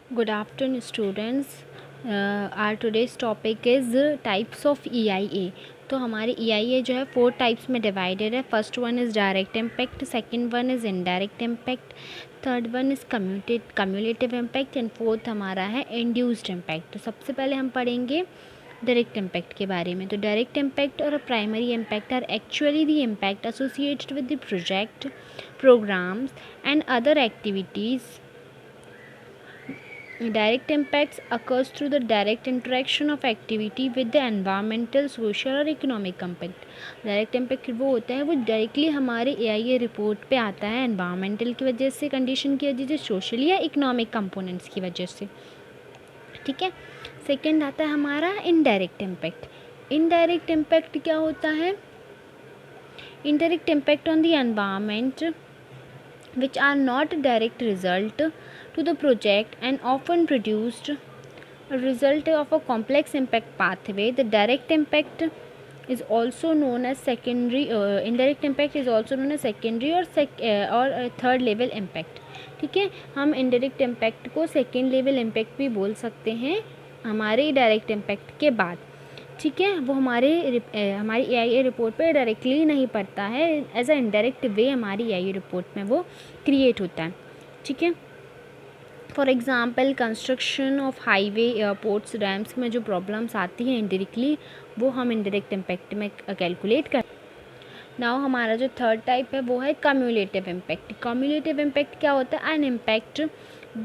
Good afternoon, students. Our today's topic is types of EIA. तो हमारे EIA जो है 4 टाइप्स में डिवाइडेड है. First one is direct impact, second one is indirect impact, third one is cumulative impact and fourth हमारा है induced impact. तो सबसे पहले हम पढ़ेंगे डायरेक्ट इम्पैक्ट के बारे में. तो डायरेक्ट इम्पैक्ट और primary impact are actually the impact associated with the project, programs and other activities. Direct impacts occurs through the direct interaction of activity with the environmental, social और economic impact. Direct impact वो होता है वो directly हमारे AIA report पे आता है environmental की वजह से, कंडीशन की वजह से, सोशली या इकोनॉमिक कंपोनेंट्स की वजह से. ठीक है. सेकंड आता है हमारा इनडायरेक्ट इम्पैक्ट. इनडायरेक्ट इम्पैक्ट क्या होता है? Indirect impact on the environment which are not a direct result to the project and often produced a result of a complex impact pathway. The direct impact is also known as secondary. Indirect impact is also known as secondary or third level impact. ठीक है. हम indirect impact को second level impact भी बोल सकते हैं हमारे direct impact के बाद. ठीक है. वो हमारी AIA रिपोर्ट पे डायरेक्टली नहीं पड़ता है, एज अ इनडायरेक्ट वे हमारी AIA रिपोर्ट में वो क्रिएट होता है. ठीक है. For example construction of highway, airports, dams में जो प्रॉब्लम्स आती हैं इनडायरेक्टली, वो हम इनडायरेक्ट इम्पैक्ट में कैलकुलेट कर. नाउ हमारा जो थर्ड टाइप है वो है कम्युलेटिव इम्पैक्ट. कम्युलेटिव इम्पैक्ट क्या होता है? An impact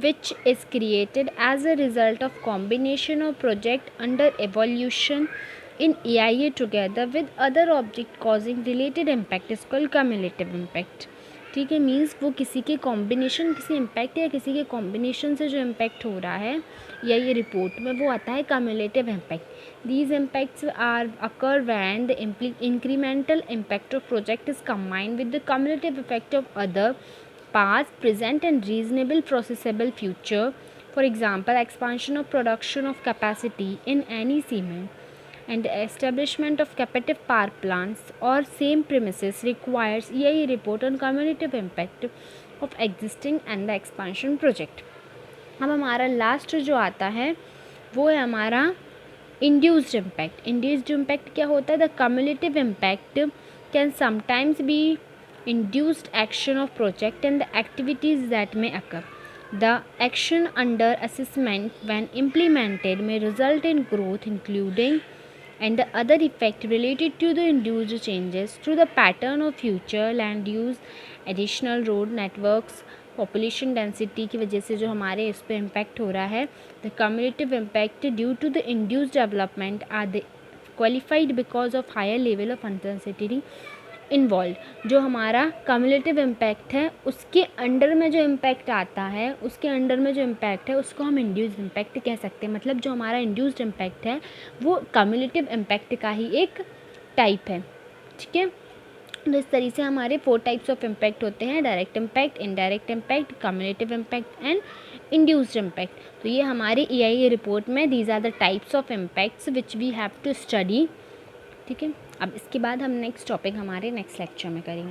which is created as a result of combination of project under evaluation in AIA together with other object causing related impact is called cumulative impact. ठीक है. Means वो किसी के combination, किसी impact या किसी के कॉम्बिनेशन से जो इम्पैक्ट हो रहा है या ये रिपोर्ट में, वो आता है cumulative impact. These impacts occur when the incremental impact of project is combined with the cumulative effect of other past, present and reasonable processable future. For example, expansion of production of capacity in any cement and the establishment of captive power plants or same premises requires EIA report on cumulative impact of existing and the expansion project. अब हमारा last जो आता है वो है हमारा induced impact. Induced impact क्या होता है? The cumulative impact can sometimes be induced action of project and the activities that may occur. The action under assessment when implemented may result in growth including and the other effect related to the induced changes through the pattern of future land use, additional road networks, population density की वजह से जो हमारे इस पर impact हो रहा है. The cumulative impact due to the induced development are the qualified because of higher level of uncertainty involve. जो हमारा कम्युलेटिव इम्पैक्ट है उसके अंडर में जो इम्पैक्ट आता है, उसके अंडर में जो इम्पैक्ट है उसको हम इंड्यूस्ड इम्पैक्ट कह सकते हैं. मतलब जो हमारा इंड्यूस्ड इम्पैक्ट है वो कम्युलेटिव इम्पैक्ट का ही एक टाइप है. ठीक है. तो इस तरीके से हमारे 4 टाइप्स ऑफ इम्पैक्ट होते हैं: direct impact, indirect impact, cumulative impact and induced impact. तो ये हमारी EIA रिपोर्ट में these are the types of impacts which we have to study. ठीक है. अब इसके बाद हम नेक्स्ट टॉपिक हमारे नेक्स्ट लेक्चर में करेंगे.